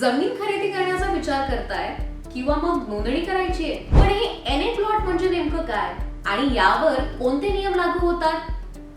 जमीन खरेदी करण्याचा विचार करताय किंवा मग नोंदणी करायची आहे, पण हे एनए प्लॉट म्हणजे नेमकं काय आणि यावर कोणते नियम लागू होतात?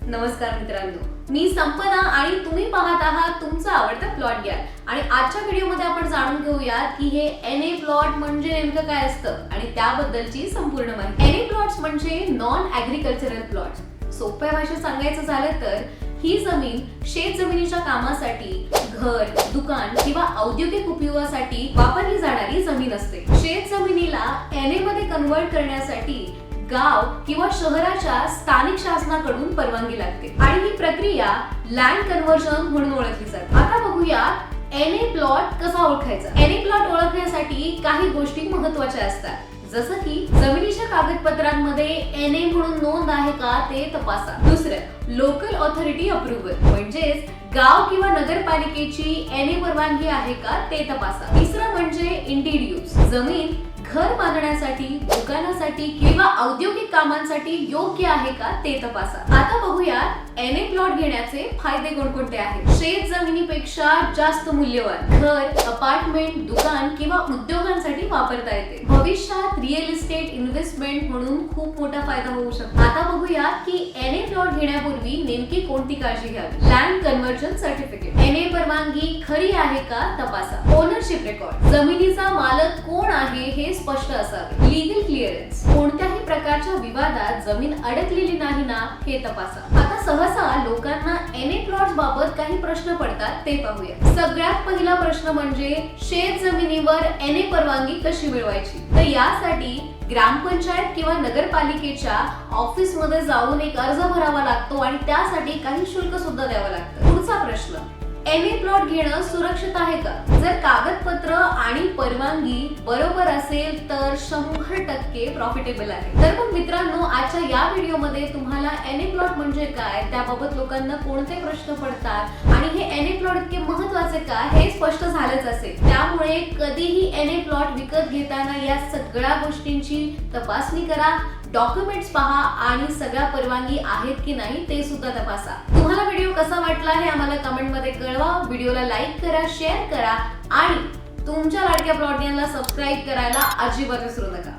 नमस्कार मित्रांनो, मी संपदा आणि तुम्ही पाहत आहात तुमचा आवडता प्लॉट गॅग. आणि आजच्या व्हिडिओमध्ये आपण जाणून घेऊयात की हे एनए प्लॉट म्हणजे नेमकं काय असतं आणि त्याबद्दलची संपूर्ण माहिती. एनए प्लॉट्स म्हणजे नॉन ऍग्रीकल्चरल प्लॉट्स. सोप्या भाषेत सांगायचं झालं तर ही जमीन शेत जमिनीच्या कामासाठी, घर, दुकान किंवा औद्योगिक उपयोगासाठी वापरली जाणारी जमीन असते. शेत जमिनीला एनए मध्ये कन्वर्ट करण्यासाठी गाव किंवा शहराच्या स्थानिक शासनाकडून परवानगी लागते आणि ही प्रक्रिया लँड कन्व्हर्जन म्हणून ओळखली जाते. आता बघूया एनए प्लॉट कसा ओळखायचा. एनए प्लॉट ओळखण्यासाठी काही गोष्टी महत्त्वाच्या असतात, जसं की जमिनीच्या कागदपत्रांमध्ये एनए म्हणून नोंद आहे का ते तपासा. दुसरं, लोकल ऑथॉरिटी अप्रुव्हल म्हणजेच गाव किंवा नगरपालिकेची एनए परवानगी आहे का ते तपासा. तिसरं म्हणजे इंडिड यूज, जमीन घर बांधण्यासाठी, दुकानासाठी किंवा औद्योगिक कामांसाठी योग्य आहे का ते तपासा. आता बघूया एनए प्लॉट घेण्याचे फायदे कोणकोणते आहेत. शेत जमिनीपेक्षा जास्त मूल्यवान घर, अपार्टमेंट, दुकान किंवा उद्योगांसाठी वापरता येते. भविष्यात रिअल इस्टेट इन्व्हेस्टमेंट म्हणून खूप मोठा फायदा होऊ शकतो. आता बघूया की एनए प्लॉट घेण्यापूर्वी नेमकी कोणती काळजी घ्यावी. लँड कन्व्हर्जन सर्टिफिकेट, एनए परवानगी खरी आहे का तपासा. ओनरशिप रेकॉर्ड, जमिनीचा मालक कोण आहे हे स्पष्ट असावे. लीगल क्लिअरन्स, कोणत्याही प्रकारच्या विवादात जमीन अडकलेली नाही ना हे तपासा. आता सहसा लोकांना एनए प्लॉट्स बाबत काही प्रश्न पडतात ते पाहूया. सगळ्यात पहिला प्रश्न म्हणजे शेत जमिनीवर एनए परवानगी कशी मिळवायची. तर यासाठी ग्रामपंचायत किंवा नगरपालिकेच्या ऑफिस मध्ये जाऊन एक अर्ज भरावा लागतो आणि त्यासाठी काही शुल्क सुद्धा द्यावं लागतं. पुढचा प्रश्न, एनए प्लॉट घेणं सुरक्षित आहे का. जर कागदपत्र आणि परवानगी बरोबर असेल तर 100% प्रॉफिटेबल आहे. तर मग मित्रांनो, आजच्या या व्हिडिओमध्ये तुम्हाला एनए प्लॉट म्हणजे काय, त्याबाबत लोकांना कोणते प्रश्न पडतात आणि हे एनए प्लॉट इतके महत्त्वाचे का हे स्पष्ट झालंच असेल. त्यामुळे कधीही एनए प्लॉट विकत घेताना या सगळ्या गोष्टींची तपासणी करा, डॉक्युमेंट्स पहा आणि सगळ्या परवानगी आहेत की नाही ते सुद्धा तपासा. तुम्हाला व्हिडिओ कसा वाटला हे आम्हाला कमेंट मध्ये कळवा. व्हिडिओला लाईक करा, शेअर करा आणि तुमच्या लाडक्या प्लॉट गॅगला सबस्क्राईब करायला अजिबात विसरू नका.